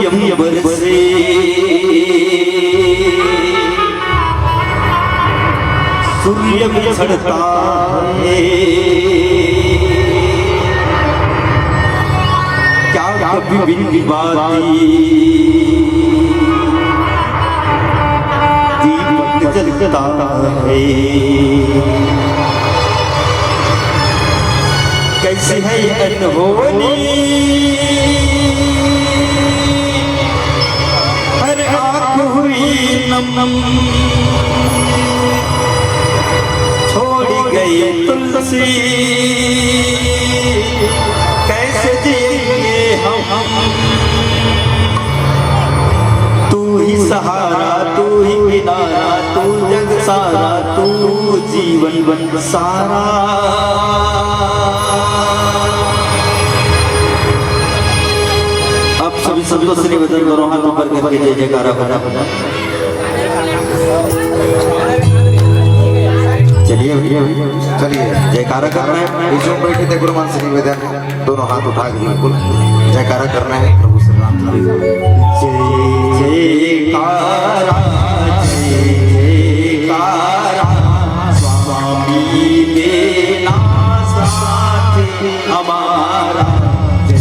सूर्य बरसे सूर्य बिछड़ता है क्या कभी बिन बाती दीपक जलता है। कैसे है अनहोनी हर आँख हुई नम नम छोड़ गई तुलसी कैसे जिएंगे हम। तू ही सहारा तू ही किनारा तू जग सारा तू जीवन बन सारा। अब सभी संतों से निवेदन करो हाथ ऊपर करके जय जयकारा करो। चलिए चलिए जयकारा करना है। बीचों में बैठे थे गुरुमान से निवेदन दोनों हाथ उठा के बिल्कुल जयकारा करना है प्रभु श्री राम। जय जयकारा जयकारा स्वामी देना साथ हमारा। जय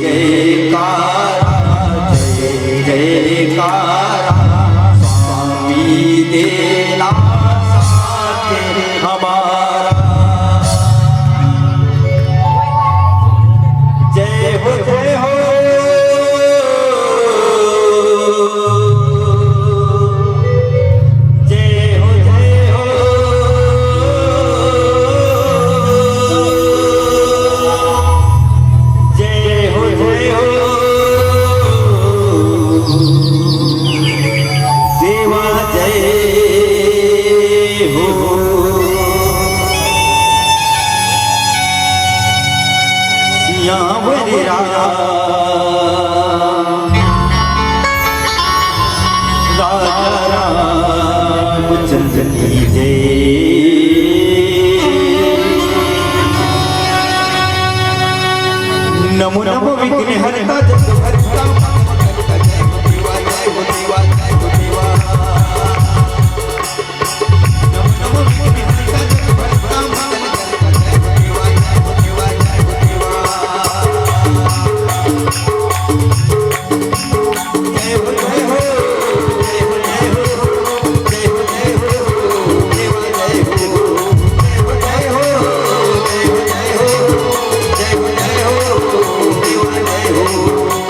जयकारा जय जयकारा स्वामी देना हमारा। जय हो जय हो जय हो जय हो जय हो जय हो देवा जय हो। सियावर राजा रामचंद्र की जय। नमो नमो विघ्न हरता जग हरता जय हो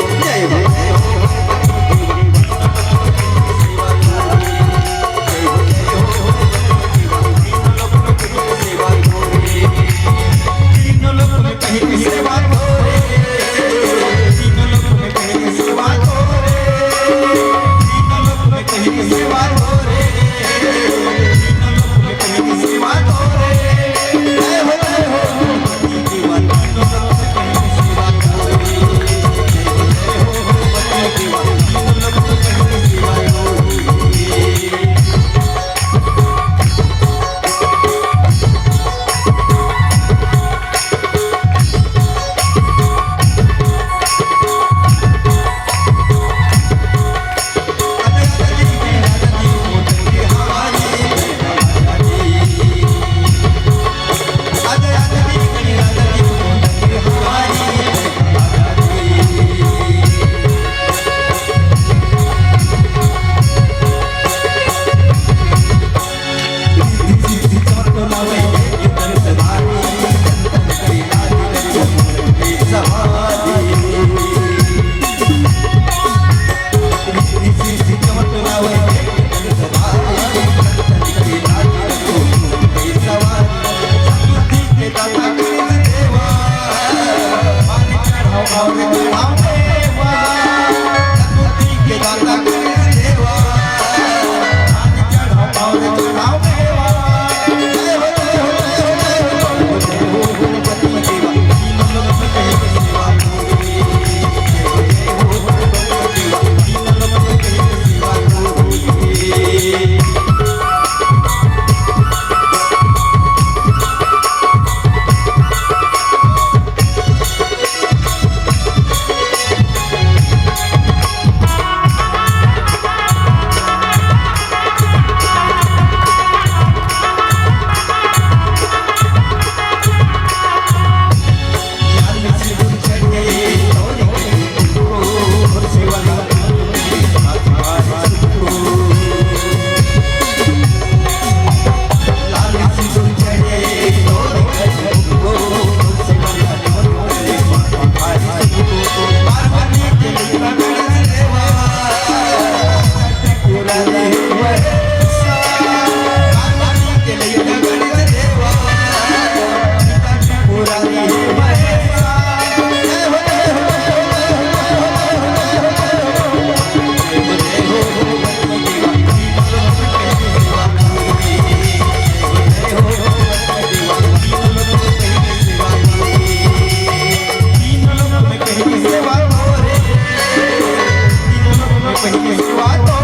पहली सेवा तो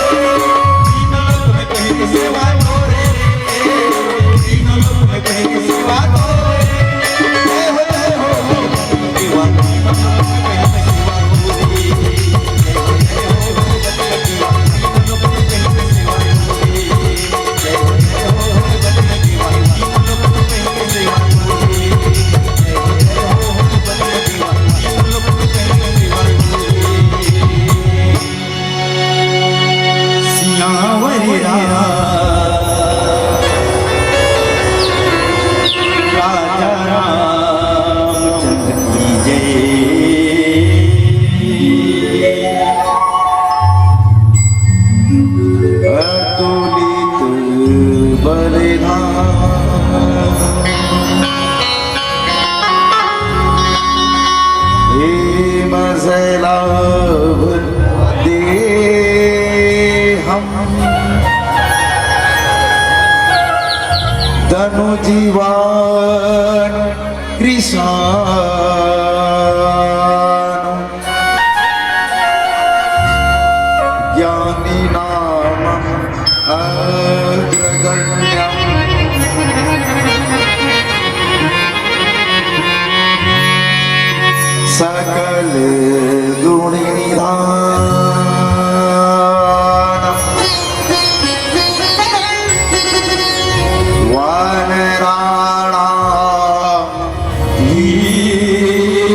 तीन लोक में पहली सेवा तो रे तीन लोक में पहली सेवा तो जय हो सेवा तीन लोक में पहली सेवा तो रे जय हो तीन लोक में पहली सेवा तो रे जय हो तीन लोक में पहली सेवा तो रे जय हो तीन लोक में पहली सेवा तो रे सियावरी राजा रामचंद्र की जय अतुलित बलिदान हे मज़लाभ दे हम धनु जीवन कृष्ण ज्ञानी नाम अग्रगण्यम सकल गुण निधान वानराणां धीसं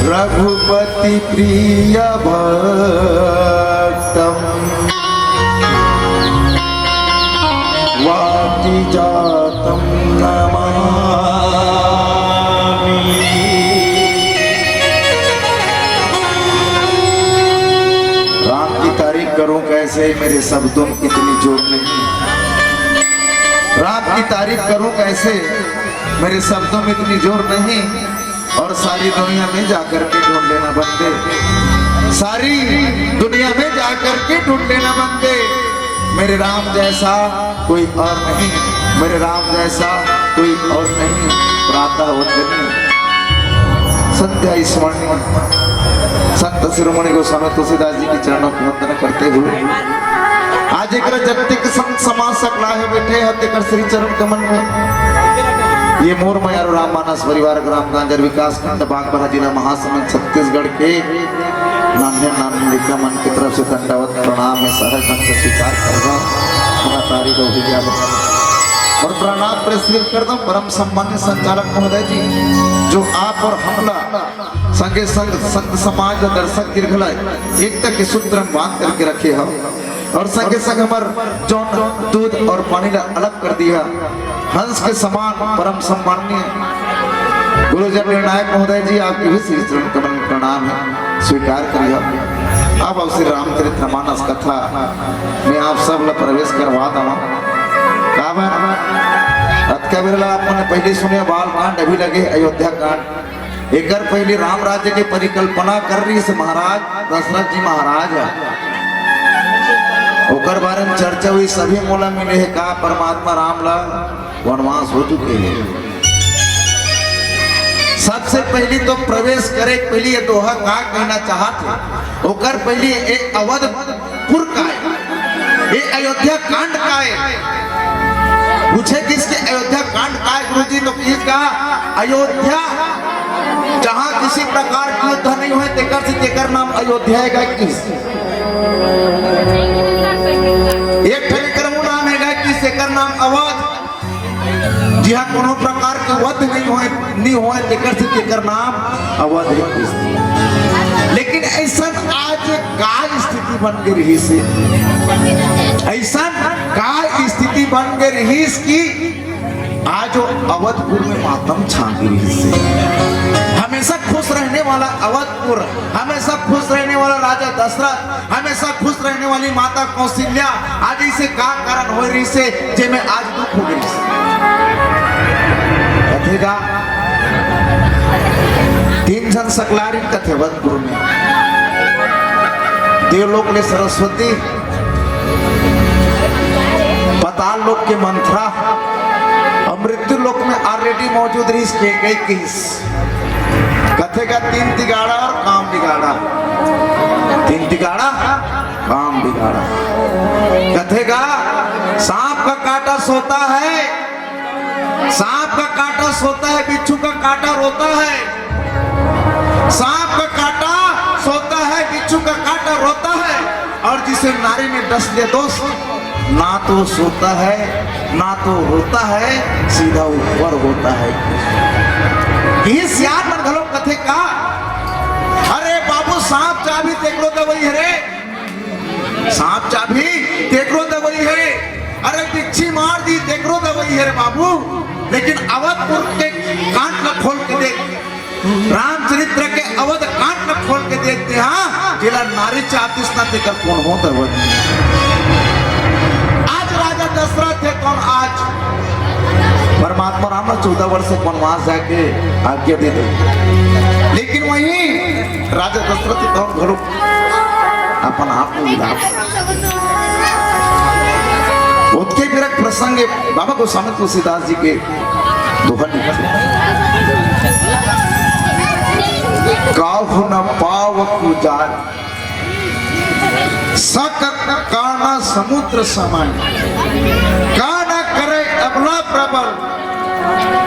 रघुपति प्रिय भक्तम वाति जातम नमामि। राम की तारीफ करूं कैसे, मेरे शब्दों में इतनी जोर नहीं। राम की तारीफ करूं कैसे, मेरे शब्दों में इतनी जोर नहीं। और सारी दुनिया में जाकर के ढूंढ लेना बंदे, सारी दुनिया में जाकर के ढूंढ लेना बंदे। मेरे राम जैसा कोई और नहीं, मेरे राम जैसा कोई और नहीं। प्रातः वंदनीय संध्या स्मरणीय संत शिरोमणि गोस्वामी तुलसीदास जी के चरणों की वंदना करते हुए आज एक जगतिक संत समाज सकला है बैठे हते कर श्री चरण कमल में। ये मोर मयार राम मानस परिवार ग्राम गांजर विकास खंड बागबारा जिला महासमुंद छत्तीसगढ़ के नान्हे नानिका मन की तरफ से दंडवत प्रणाम है, सहज ढंग से स्वीकार कर रहा हूँ तारीख और प्रणाम प्रस्तुत करता हूँ परम सम्मान्य संचालक महोदय जी, जो आप और हमला संगे संग संत समाज का दर्शक दीर्घलाय एकता के सूत्र हम बांध करके रखे हम और संगे संग हमार जौन दूध और पानी ला अलग कर दिया। हंस के समान परम सम्माननीय गुरुजन निर्णायक महोदय जी, आपकी भी श्री चरण कमल में प्रणाम है, स्वीकार करिए। अब श्री रामचरितमानस कथा में आप सब ला प्रवेश करवा दवा। आपने पहले सुने बाल कांड, अभी लगे अयोध्या कांड। एक पहले राम राज्य की परिकल्पना कर रही से महाराज दशरथ जी महाराज है, ओकर बारे में चर्चा हुई। सभी मोला मिले है का परमात्मा राम ला वनवास हो चुके हैं। सबसे पहले तो प्रवेश करे पहले ये दोहा का कहना चाहते ओकर पहले एक अवधपुर का है, एक अयोध्या कांड का है। पूछे किसके अयोध्या कांड का है गुरुजी, तो किसका अयोध्या जहां किसी प्रकार की युद्ध नहीं हुए तेकर नाम अयोध्या है। किस एक नाम है कि सेकर नाम अवध, जहाँ कोनो प्रकार के वध नहीं हुए तेकर नाम अवध है। लेकिन ऐसा आज का स्थिति बन गई रही से, ऐसा का स्थिति बन गई रही की आज अवधपुर में मातम छा गई से। हमेशा खुश रहने वाला अवधपुर, हमेशा खुश रहने वाला राजा दशरथ, हमेशा खुश रहने वाली माता कौशल्या आज इसे का कारण हो रही से जे में आज दुख हो गई कथेगा। तीन जन सकलारी कथे अवधपुर में, देवलोक में सरस्वती, पाताल लोक के मंत्रा और मृत्यु लोक में ऑलरेडी मौजूद रही इसके 21 कथे का 3 तिगाड़ा और काम बिगाड़ा, 3 तिगाड़ा काम बिगाड़ा। कथे का सांप का काटा सोता है, सांप का काटा सोता है, बिच्छू का काटा रोता है। सांप का काटा सोता है, बिच्छू का काटा रोता है। और जिसे नारी ने डस लिया दोस्त, ना तो सोता है ना तो रोता है, सीधा ऊपर होता है। ये सियार मन घलो कथे का, अरे बाबू सांप चाबी तेकरो तो वही है रे, सांप चाबी तेकरो तो वही है। अरे बिच्छी मार दी तेकरो तो वही है रे बाबू। लेकिन अवधपुर के कांट न खोल के देख, रामचरित्र के अवध कांट न खोल के देखते, हाँ जिला नारी चाहती ना तेकर कौन होता है। आज राजा दशरथ है कौन, आज परमात्मा राम 14 वर्ष से वनवास जाके आज्ञा दे दे। लेकिन वहीं राजा दशरथ कौन घरों अपन आप को विदा उसके विरक प्रसंग बाबा गोस्वामी तुलसीदास जी के दोहा लिखे, काहू न पाव कुजार सक काना समुद्र समान, काना करे अबला प्रबल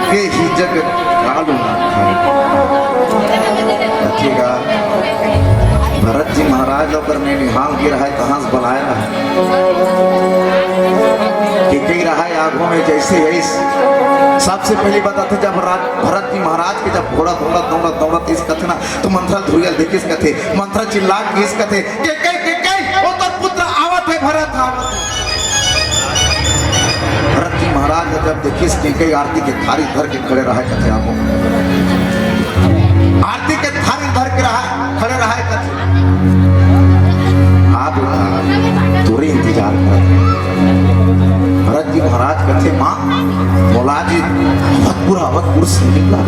के ही जगत कालू न रखेगा। भरत जी महाराज होकर ने निहाल गिरा है, कहां से बुलाया है कि कई रहा है आगों में जैसे है। सबसे पहली बात आते जब भरत जी महाराज के जब घोड़ा दौड़त दौड़त दौड़त इस कथे ना तो मंत्रा धुरियल देखिस कथे, मंत्रा चिल्ला के इस कथे के कई ओ तो पुत्र आवत है, भरत आवत है। भरत जी महाराज जब देखिस के कई आरती के थारी धर के खड़े रहा कथे, आगों आरती के थारी धर के रहा खड़े रहा कथे। आप तुरी इंतजार कर। भरत जी महाराज कथे माँ बोला जी अवधपुर से निकला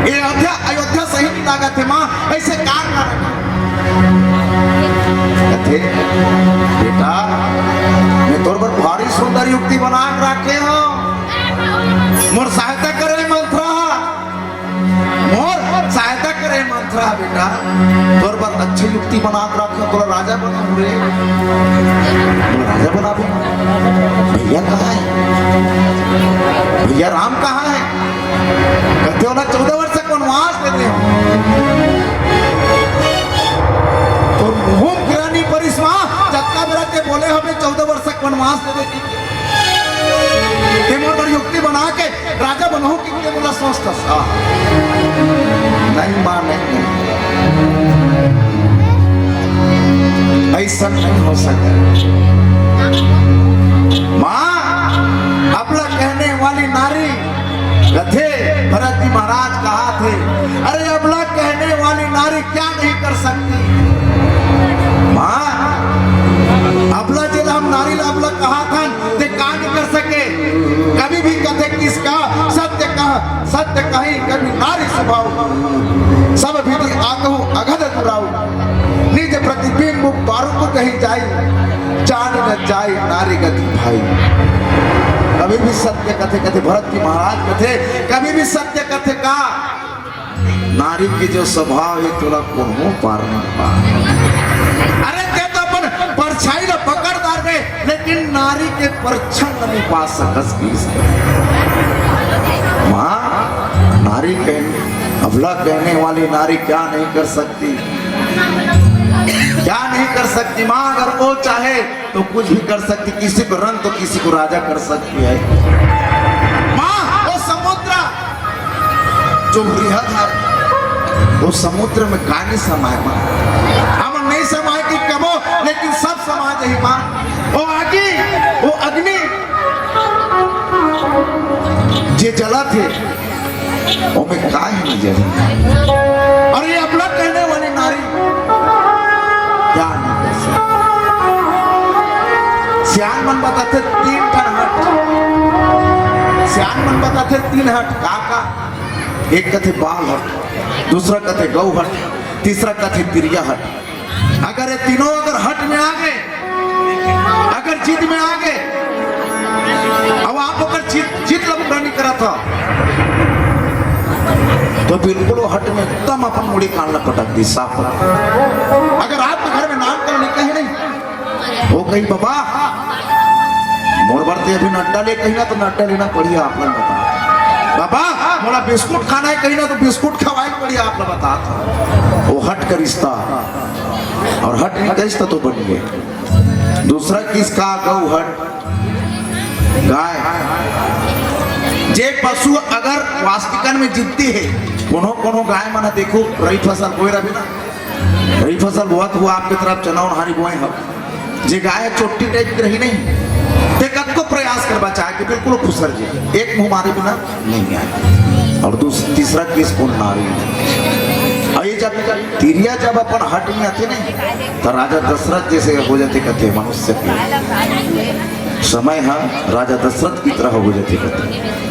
ये अयोध्या सही निकला थे माँ, ऐसे कार ना कथे बेटा मैं तोर पर भारी सुंदर युक्ति बना रखे हो, मोर सहायता करे मंत्रा, मोर सहायता करे मंत्रा। बेटा तोर पर अच्छी युक्ति बना रखे, तोरा राजा बना रे, राजा बना भी। भैया कहाँ है, भैया राम कहाँ है? कहते हो ना 14 वर्ष तक वनवास देते हो तो मुंह गिरानी परिस्मा जत्ता मेरा के बोले हमें 14 वर्ष तक वनवास दे देती मोर बड़ी युक्ति बना के राजा बनाऊं कि के बोला सोचता सा नहीं मां नहीं, ऐसा नहीं हो सकता। मां अपना कहने वाली नारी कथे भरत जी महाराज कहा थे, अरे अबला कहने वाली नारी क्या नहीं कर सकती। मां अबला जिला हम नारी अबला कहा था ते का नहीं कर सके। कभी भी कथे किसका सत्य कहीं कभी नारी स्वभाव सब विधि आगहु अगध दुराऊ, निज प्रतिबिंब बारू कहीं जाई जान न जाई नारी गति भाई। कभी भी सत्य कथे कथे भरत जी महाराज कथे, कभी भी सत्य कथे का नारी की जो स्वभाव है तुला कोनो पार नहीं पा। अरे ते तो अपन परछाई न पकड़ दार गए, लेकिन नारी के परछन नहीं पा सकस की। मां नारी कहने अबला कहने वाली नारी क्या नहीं कर सकती, क्या नहीं कर सकती। मां अगर वो चाहे तो कुछ भी कर सकती, किसी को रंग तो किसी को राजा कर सकती है। मां वो समुद्र जो बृहद है वो समुद्र में कानी समाये मां, हम नहीं समाये कि कबो, लेकिन सब समा जाही मां। वो आगे वो अग्नि जे जला थे वो में का ही नहीं जला। और ये अपना कहने वाली नारी क्या नहीं कर सकती। सियान मन बताते 3 टन हट, सियान मन बताते 3 हट का एक कथे बाल हट, दूसरा कथे गौ हट, तीसरा कथे तिरिया हट। अगर ये तीनों अगर हट में आ गए, अगर जीत में आ गए, अब आप अगर जीत लबुरानी करा था तो बिल्कुल वो हट में एकदम अपन मुड़ी कान पटक दी साफ। अगर आपके घर में नाम करने का है नहीं वो कहीं बाबा मोर बढ़ते अभी नड्डा ले कहीं ना तो नड्डा लेना पड़िए आप लोग बता। बाबा मोला बिस्कुट खाना है कहीं ना तो बिस्कुट खवाए पड़िए आप लोग बता। वो हट का रिश्ता और हट नहीं रिश्ता तो बन गए। दूसरा किसका गौ हट गाय जे पशु अगर वास्तविकन में जीतती है कोनो गाय माना देखो रही फसल बोए रही ना रही फसल बहुत हुआ आपकी तरफ चना और हारी बोए हम जे गाय चोटी टाइप की रही नहीं ते कद को प्रयास करवा चाहे कि बिल्कुल खुश रह जाए एक मुंह मारे बिना नहीं आए। और तीसरा केस कौन नारी और ये जब तिरिया जब अपन हट में आते नहीं तो राजा दशरथ जैसे हो जाते कहते मनुष्य के समय है राजा दशरथ की तरह हो जाते कहते।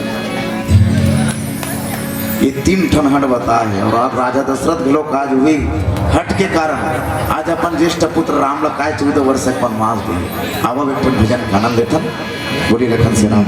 ये 3 ठन हट बता है और आज राजा दशरथ लोग काज हुई हट के कारण आज अपन ज्येष्ठ पुत्र राम लकाय 14 वर्ष अपन मास दिए। अब एक भजन आनंद लेथन बोली लखन से राम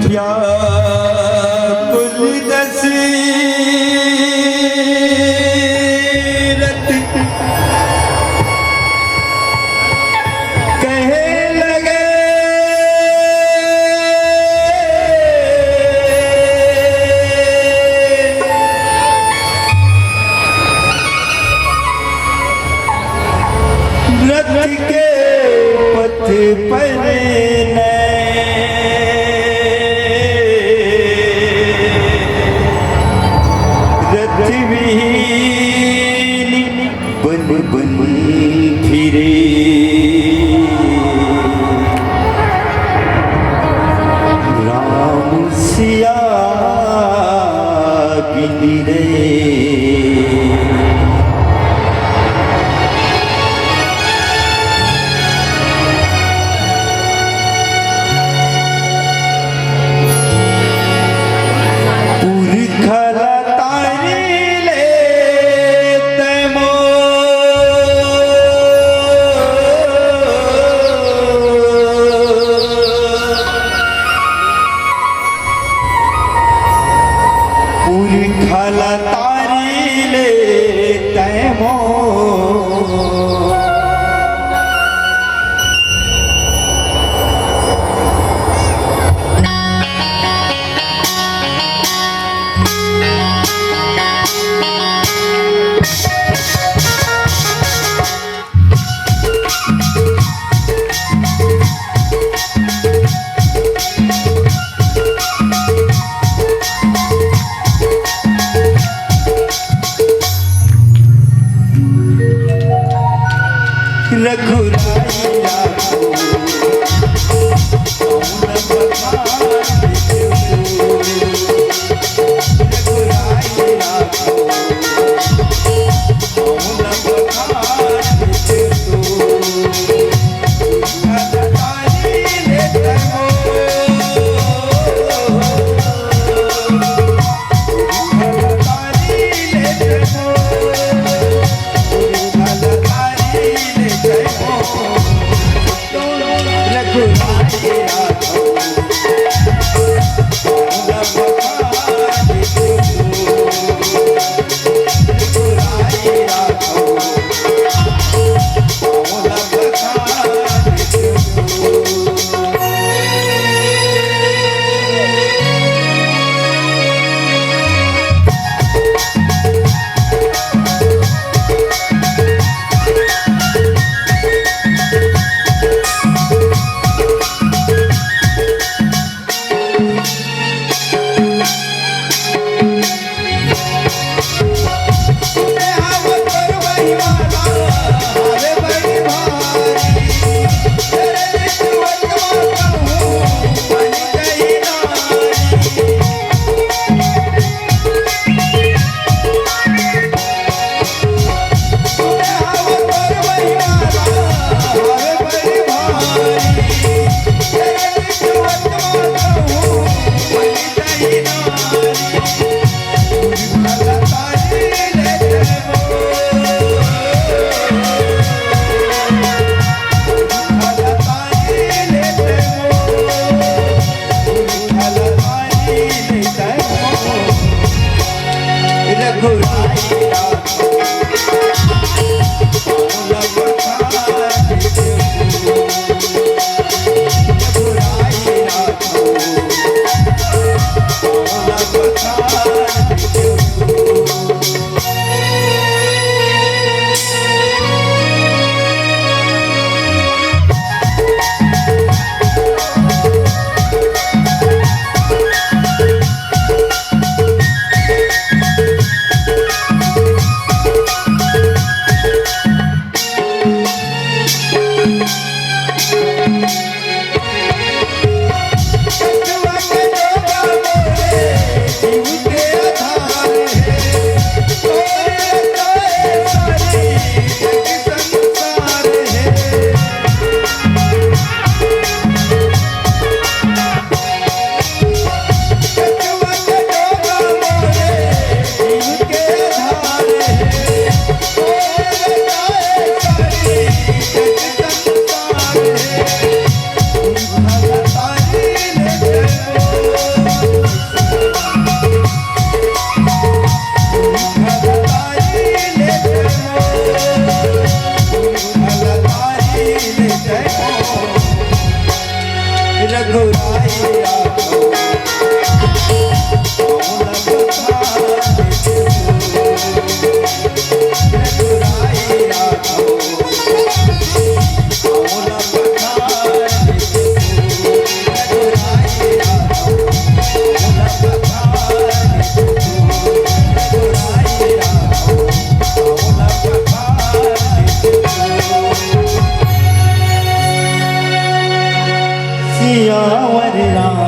सियावर राम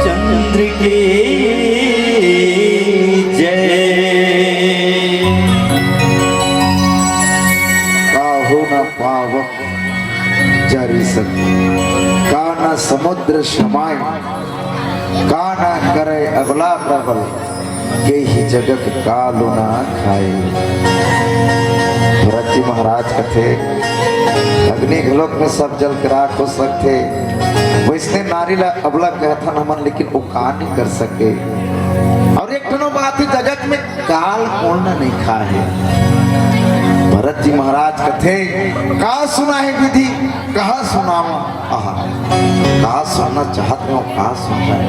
चंद्र के जय। काहू न पावक जरी सक, का न समुद्र समाय, का न करे अबला प्रबल, के ही जगत कालु ना खाए। भरत जी महाराज कथे अग्नि घलोक में सब जल के राख हो सकते, वैसने नारी ला अबला कहता हमन, लेकिन वो का नहीं कर सके। और एक टनो बात है, जगत में काल कौन नहीं खा है। भरत जी महाराज कथे का सुना है विधि, कहा सुनावा, आहा कहा सुनना चाहत रहे हो, कहा सुनना है,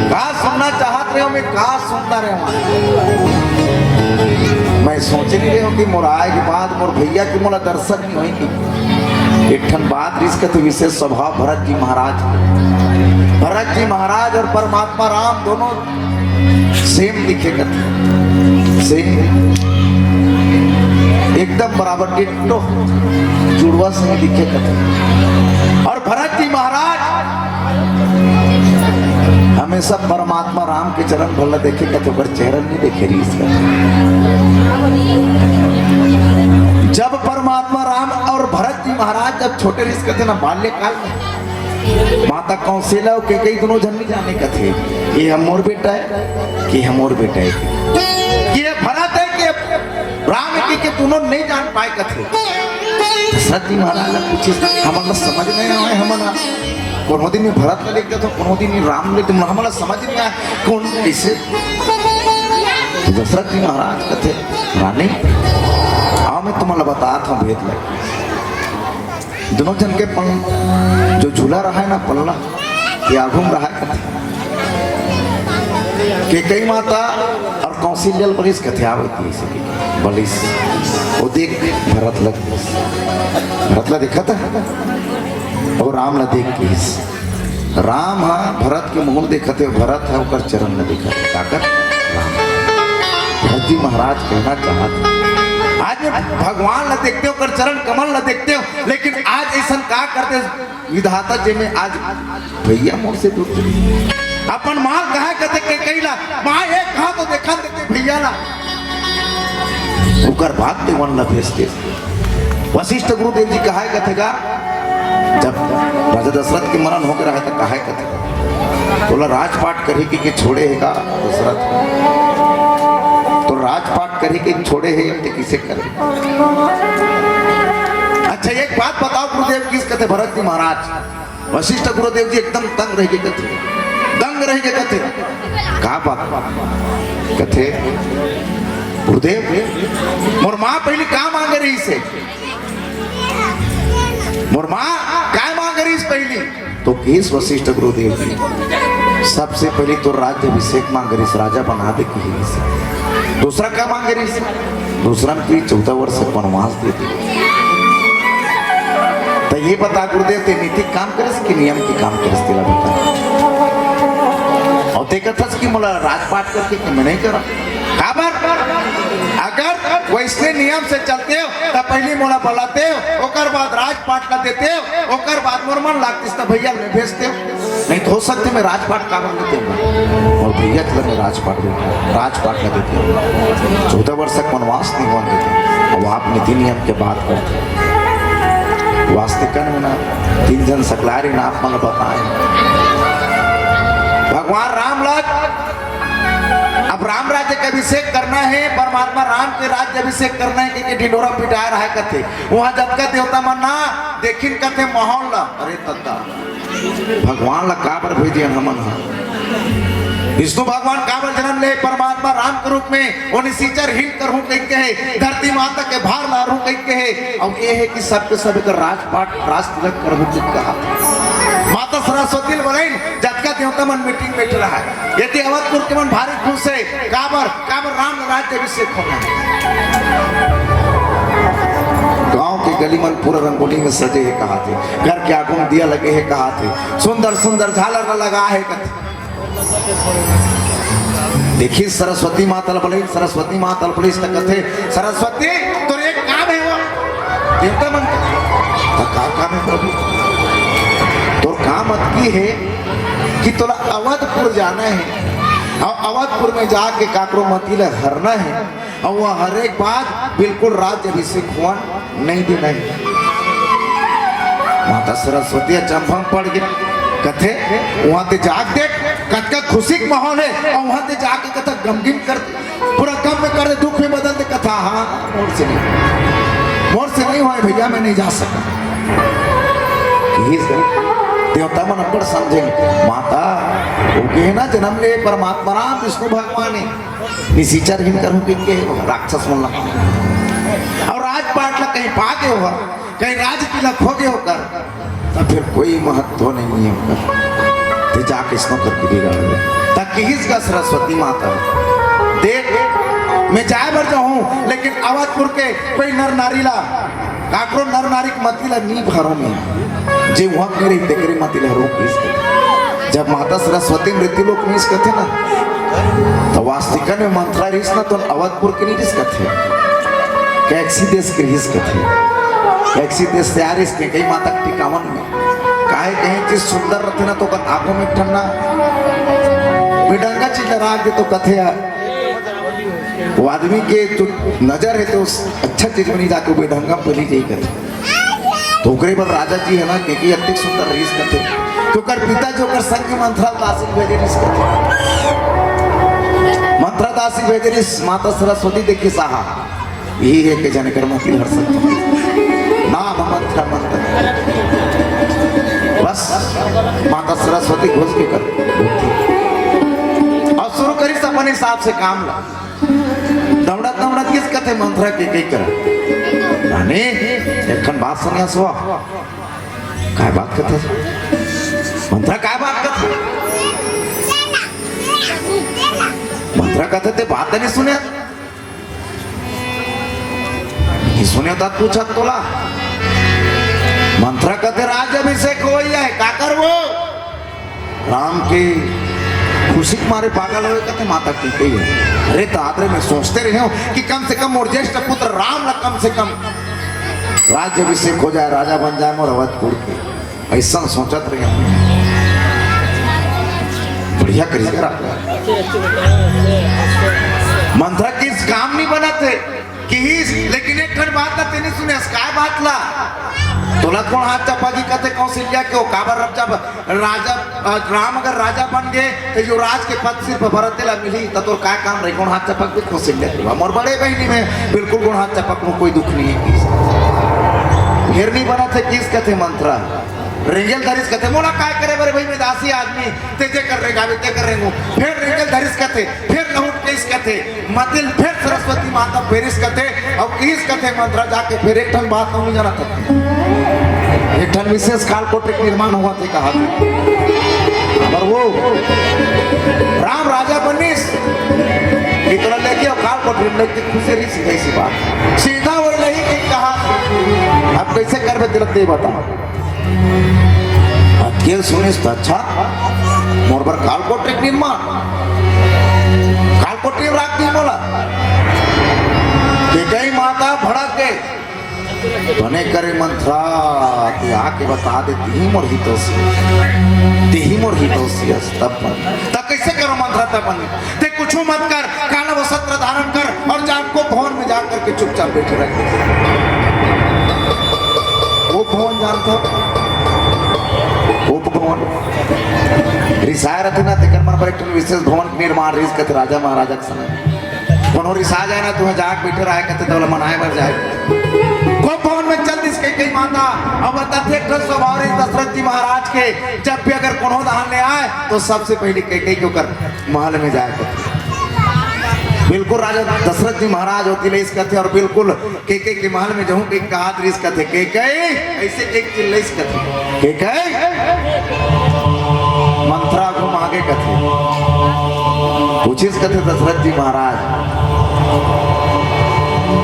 कहा सुनना चाहत रहे हो, मैं कहा सुनता रहे। मैं सोच नहीं रही हूँ कि मोर आए के बाद मोर भैया की मोला दर्शन नहीं होगी। एक ठन बात इसका तो विशेष स्वभाव भरत जी महाराज, भरत जी महाराज और परमात्मा राम दोनों सेम दिखे करते, सेम एकदम बराबर डिट्टो जुड़वा से दिखे करते। और भरत जी महाराज हमेशा परमात्मा राम के चरण भला देखे का, तो चेहरा नहीं देखे रीस का। जब परमात्मा राम और भरत जी महाराज जब छोटे रीस का थे ना, बाल्यकाल में माता कौशल्या के कई दोनों जन नहीं जाने का थे, ये हम मोर बेटा है कि हम और बेटा है, ये भरत है कि राम के दोनों नहीं जान पाए का थे। दशरथ जी महाराज पूछे हमारा समझ नहीं आए, हमारा कोनो दिन में भरत लिख दे तो कोनो दिन में राम लिख दे, हमारा समझ नहीं आया कौन कैसे। दशरथ जी महाराज कहते रानी आओ मैं तुम्हारा बताता हूँ भेद लगे। दोनों जन के पन जो झूला रहा है ना पल्ला ये आघूम रहा है कथे के कई माता और कौशल्या बलिस कथे आवती है बलिस वो देख भरत लग, भरत ला देखा था और राम ला देख के राम हाँ भरत के मुंह देखा थे, भरत है उकर चरण न देखा थे, ताकत राम। भरत जी महाराज कहना चाहते आज में भगवान ला देखते हो, कर चरण कमल ला देखते हो, लेकिन आज ऐसा का करते विधाता जी में आज भैया मोर से दूर अपन माल कहा कहते के कईला मां एक कहा तो देखा देते भैया ला उकर बात ते वन ला भेजते। वशिष्ठ गुरुदेव जी कहा कथेगा जब राजा दशरथ के मरण हो गया है तो कहा कथे बोला राजपाट करे के छोड़े है का दशरथ, तो राजपाट करे के छोड़े है तो किसे करे। अच्छा एक बात बताओ गुरुदेव किस कहते भरत जी महाराज वशिष्ठ गुरुदेव जी एकदम दंग रह गए कथे, दंग रह गए कथे। का बात कथे गुरुदेव मोर माँ पहले का मांगे रही से, मोर माँ क्या मांगे रही पहली? तो केस वशिष्ठ गुरुदेव जी सबसे पहले तो राज्य अभिषेक मांग रही, राजा बना दे की से। दूसरा क्या मांग रही? दूसरा की 14 वर्ष वनवास दे दी। तो ये बता गुरुदेव ते नीतिक काम करस कि नियम की काम करस तेरा बता। और ते कथस कि मोला राजपाट करके कि मैं नहीं करा। काबर अगर वैसे नियम से चलते हो तो पहले मोला बुलाते हो, ओकर बाद राजपाट ला देते हो, ओकर बाद मोर मन लागतिस तो भैया मैं भेजते हो। नहीं तो हो सकते मैं राजपाट काबर देते हूँ और भैया तो मैं राजपाट ला देते हूँ। 14 वर्ष तक वनवास नहीं हुआ देते। अब आप नीति नियम के बात करते वास्तविकन में ना 3 जन सकलारी ना आप मन बताए भगवान राम लाग अब राम राज्य का अभिषेक करना है, परमात्मा राम के राज्य अभिषेक करना है कि ढिंडोरा पिटाया रहा कथे वहां जब का देवता मन ना देखिन कथे माहौल ला। अरे तत्ता भगवान ला काबर भेजिए हमन हा विष्णु भगवान काबर जन्म ले परमात्मा राम के रूप में वो निसीचर हिल कर हूं कह के है, धरती माता के भार ला रू कह के है। और ये है कि सबके सब का राजपाट राज तिलक कर हूं कहा माता सरस्वती बहन जटका देवता मन मीटिंग बैठ रहा है। यदि अवधपुर के मन भारी खुश है काबर काबर राम राज्य अभिषेक होना। गांव के गली मन पूरा रंगोली में सजे है कहा थे, घर के आगू में दिया लगे है कहा थे, सुंदर सुंदर झालर लगा है कथे। देखिए सरस्वती माता बोले, सरस्वती माता बोले कथे सरस्वती तो एक काम है वो देवता मन का काम है प्रभु। तो काम की है कि तोला अवधपुर जाना है और अवधपुर में जाके काकरो मती ला हरना है और वह हर एक बात बिल्कुल राज्य अभिषेक हुआ नहीं देना है। माता सरस्वती चंपम पड़ गए कथे वहां ते जाग देख कतका खुशी का माहौल है और वहां ते जाके कथा गमगिम कर पूरा गम में कर दे, दुख में बदल दे कथा। हाँ मोर से नहीं हुआ भैया मैं नहीं जा सका। देवता मन अपर समझे माता वो के ना जन्म ले परमात्मा राम विष्णु भगवान निसीचर हिन करूं के राक्षस मन और राजपाट ला कहीं पागे हो कहीं राज तिलक हो गए होकर तब फिर कोई महत्व नहीं है होकर ते जाके इसको करके बिगाड़ ताकि इसका सरस्वती माता देख मैं जाए भर जाऊं लेकिन अवधपुर के कोई नर नारी ला काकरो नर नारी मती ला नी भरो में जे वहां करे तेरे मती ला रोक किस जब माता सरस्वती मृत्यु लोक में इस कथे ना तो वास्तविकन में मंत्रा रिस ना तो अवधपुर के नहीं रिस कथे कैक्सी देश के रिस कथे कैक्सी देश से आ रिस के कई माता टिकावन में काहे कहीं चीज सुंदर रहते ना तो आंखों में ठंडा बिडंगा चीज राग दे तो कथे वो आदमी के जो नजर है तो अच्छा चीज में नहीं जाके बेढंगा पहली यही करे तो ओकरे पर राजा जी है ना कि अत्यंत सुंदर रीस करते तो कर पिता जो कर संग मंत्रा दासी भेजे रीस करते मंत्रा दासी भेजे रीस माता सरस्वती देखी साहा यही है कि जाने कर मती हर सकती ना मंत्रा मंत्र बस माता सरस्वती घोष के कर और शुरू करी अपने हिसाब से काम ला दौड़त दौड़त किस कथे मंत्र के कई कर रानी एकन बात सुनिया सो काय बात करते मंत्र काय बात करते मंत्र कहते ते बात नहीं सुने नहीं सुने तो पूछा तोला मंत्र कहते राज अभिषेक हो है का कर वो राम के खुशी मारे पागल हो कहते माता की कही है। अरे तो आदरे में सोचते रहे हो कि कम से कम और ज्येष्ठ पुत्र राम ला कम से कम राज्य अभिषेक हो जाए राजा बन जाए मोर अवधपुर के ऐसा सोचत रहे बढ़िया करिएगा मंत्र किस काम नहीं बना थे कि लेकिन एक ठन बात ना तेने सुने काय बात ला तोला कौन हाथ चपाजी कहते कौशल्या के काबर जब राजा राम अगर राजा बन गए तो जो राज के पद सिर्फ भरत ला मिली तो तोर काय काम रही कौन हाथ चपक भी कौशल्या के मोर बड़े बहनी में बिल्कुल कौन हाथ चपक में कोई दुख नहीं है फिर नहीं बना थे किस कहते मंत्रा रेंगल धरिस कथे मोला काय करे बरे भाई मैं दासी आदमी तेजे कर रे गावे ते कर रेंगो फिर रेंगल धरिस कथे फिर लहुट केस कथे मतिल फिर सरस्वती माता फेरिस कथे और किस कथे मंत्र जाके फिर एक ठन बात नहीं जाना था एक ठन विशेष काल कोटे निर्माण हुआ थे कहा और वो राम राजा बनिस इतना लेके और काल कोटे लेके खुशी रही सीधा सी बात सीधा वही नहीं कि कहा अब कैसे कर बे दिलक दे बता अकेल सुनिस तो अच्छा मोर पर काल कोटे निर्माण काल कोटे राख दी बोला कि कई माता भड़क के बने करे मंत्रा ती आके बता दे ती मोर हितोसी तब कैसे करो मंत्रा तब बने ते कुछ मत कर काला वस्त्र धारण कर और जाको भवन में जाकर के चुपचाप बैठे रहे वो भवन जानता वो भवन रिसाय रहते ना तेकर मन पर एक विशेष भवन निर्माण रिस कते राजा महाराजा के समय कोनो रिसा जाए ना तुम्हें जाग बैठे रहे कहते तो मनाए मर जाए को भवन में चल दिस कई माता अब बताते स्वभाव दशरथ जी महाराज के जब भी अगर कोनो दान ले आए तो सबसे पहले कई क्यों कर महल में जाए बिल्कुल राजा दशरथ जी महाराज होती ले इस कथे और बिल्कुल के महल में जाऊं कई कहा इस कथे के ऐसे एक चिल्ले इस कथे के मंत्रा घुम आगे कथे पूछिस कथे दशरथ जी महाराज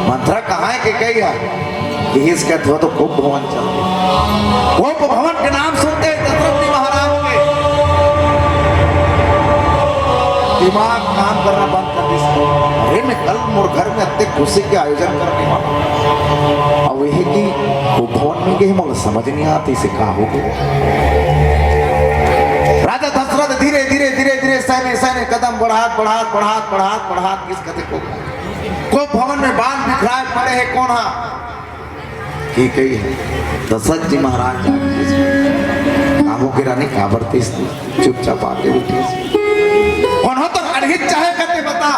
मंत्रा कहाँ है कि कही है कि इस कथे तो कोप भवन चल कोप भवन के नाम सुनते हैं दशरथ जी महाराज के दिमाग काम करना बंद कर दी अरे मैं कल मोर घर में अत्य खुशी के आयोजन करने वाला और वही कि कोप भवन में गए मुझे समझ नहीं आती इसे कहा हो राजा दशरथ धीरे धीरे धीरे धीरे सहने सहने कदम बढ़ात किस कथे को भवन में बाल बिखराए पड़े है कौन की कही है दशरथ जी महाराज कामों की रानी काबरती चुपचाप आके उठी कौन तो अनहित चाहे कहते बता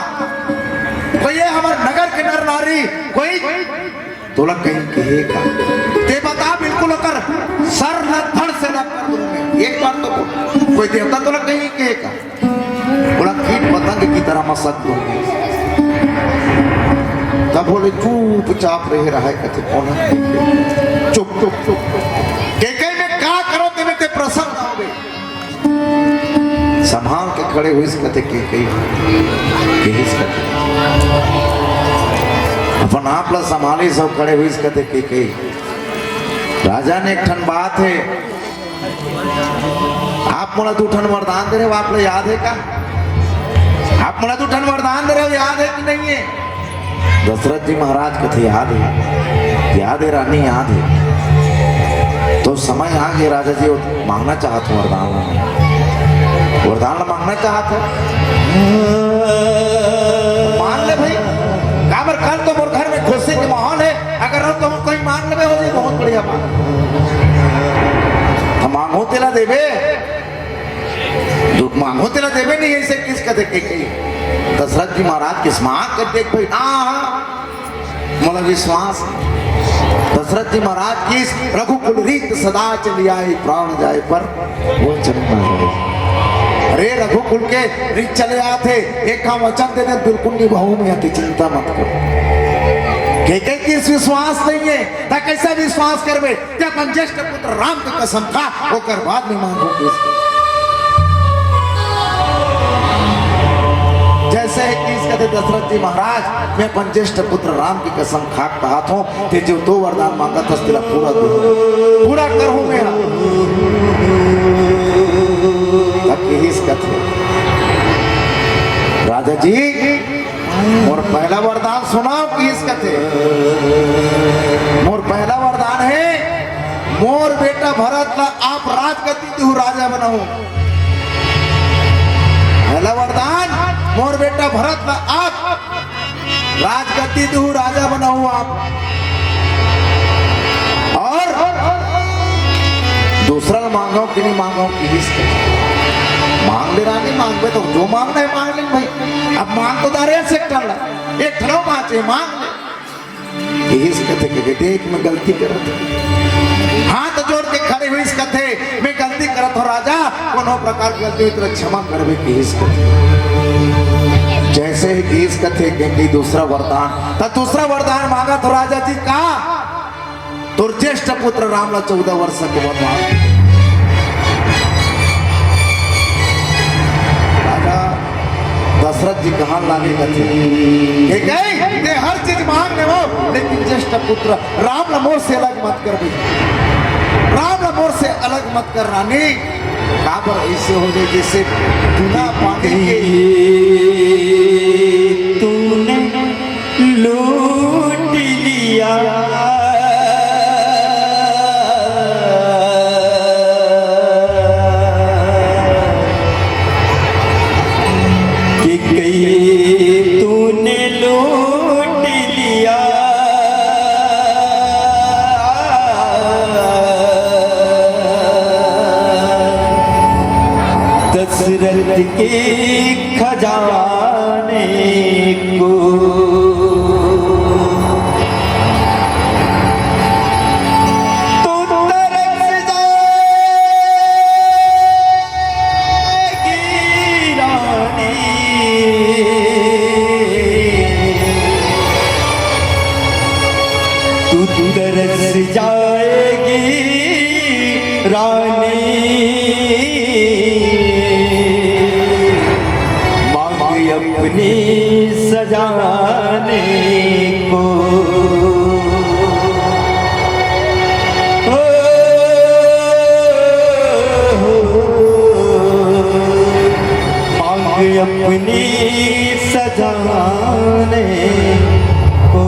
कोई ये हमारे नगर के नर नारी कोई तोला कहीं कहेगा ते बता बिल्कुल कर सर न धड़ से न कर दूंगा एक बार तो कोई देवता तोला कहीं कहेगा बोला कीट पतंग की तरह मसक दूंगी तब बोले चुपचाप रह रहा है कहते कौन है चुप चुप चुप के में क्या करो तेरे ते प्रसन्न हो गए संभाल के खड़े हुए इस कहते के इस कहते अपन आप ला संभाले सब खड़े हुए इस कहते के राजा ने एक ठन बात है आप मोला दो ठन वरदान दे रहे हो आप लोग याद है का आप मोला दो ठन वरदान दे रहे हो याद है कि नहीं है दशरथ जी महाराज कथे याद है रानी याद है तो समय आ गया राजा जी मांगना चाहते वरदान मांगना चाहते मान ले भाई काबर कल तो मोर घर में खुशी के माहौल है अगर तो कोई मांग ले हो जाए बहुत बढ़िया बात हम मांगो तेला देवे दुख मांगो तेला देवे नहीं ऐसे किस कथे के दशरथ जी महाराज किस मांग कर देख भाई मोला विश्वास दशरथ जी महाराज किस रघुकुल रीत सदा चली आई प्राण जाए पर वो चलना जाए अरे रघुकुल के रीत चले आते एक का वचन दे दे बिल्कुल नहीं बहु में आती चिंता मत करो के किस विश्वास नहीं है ता कैसा विश्वास करबे ते अपन ज्येष्ठ पुत्र राम की कसम खा होकर बाद में मांगोगे जैसे किस कहते दशरथ जी महाराज मैं अपन ज्येष्ठ पुत्र राम की कसम खाक कहा हूँ ते जो दो वरदान मांगा था तेरा पूरा करूँ मेरा कथे राजा जी मोर पहला वरदान सुनाओ किस कथे मोर पहला वरदान है मोर बेटा भरत ला आप राजगद्दी तू राजा बनाओ पहला वरदान मोर बेटा भरत ला आप राजगद्दी तू राजा बनाओ आप और दूसरा मांगो कि नहीं मांगो किस मांग ले रानी मांग तो जो मांगना है मांग ले भाई अब मांग तो दारे सेक्टर ला एक ठनो बात है मांग ले इस कथे के देख मैं गलती करत हाथ जोड़ के खड़े हुए इस कथे मैं गलती करत हो राजा कोनो प्रकार की गलती हुई तो क्षमा करबे की इस कथे जैसे ही इस कथे के दूसरा वरदान तो दूसरा वरदान मांगा तो राजा जी का तुर ज्येष्ठ पुत्र राम ला 14 वर्ष के वनवास राजा दशरथ जी कहाँ लाने लगे ये हर चीज मांगने हो लेकिन ज्येष्ठ पुत्र राम मोर से अलग मत कर राम मोर से अलग मत कर रानी काबर ऐसे हो जाए जैसे बिना पानी के तूने लूट लिया कि कहीं तूने लूट लिया दशरथ के खजाने को तू तरस जाएगी रानी तू तरस जाएगी रानी अपनी सजाने को मांग अपनी सजाने को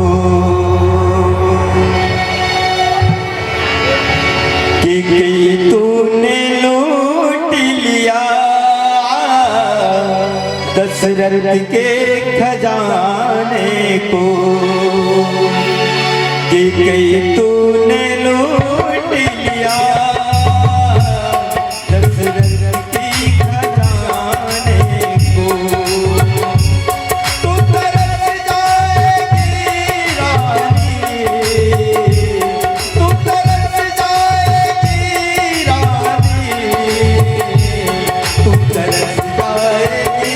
कि तूने लूट लिया दशरथ के खजाने को कि तूने लूट लिया दशरथ के खजाने को तू तरस जाएगी रानी तू तरस जाएगी रानी तू तरस जाएगी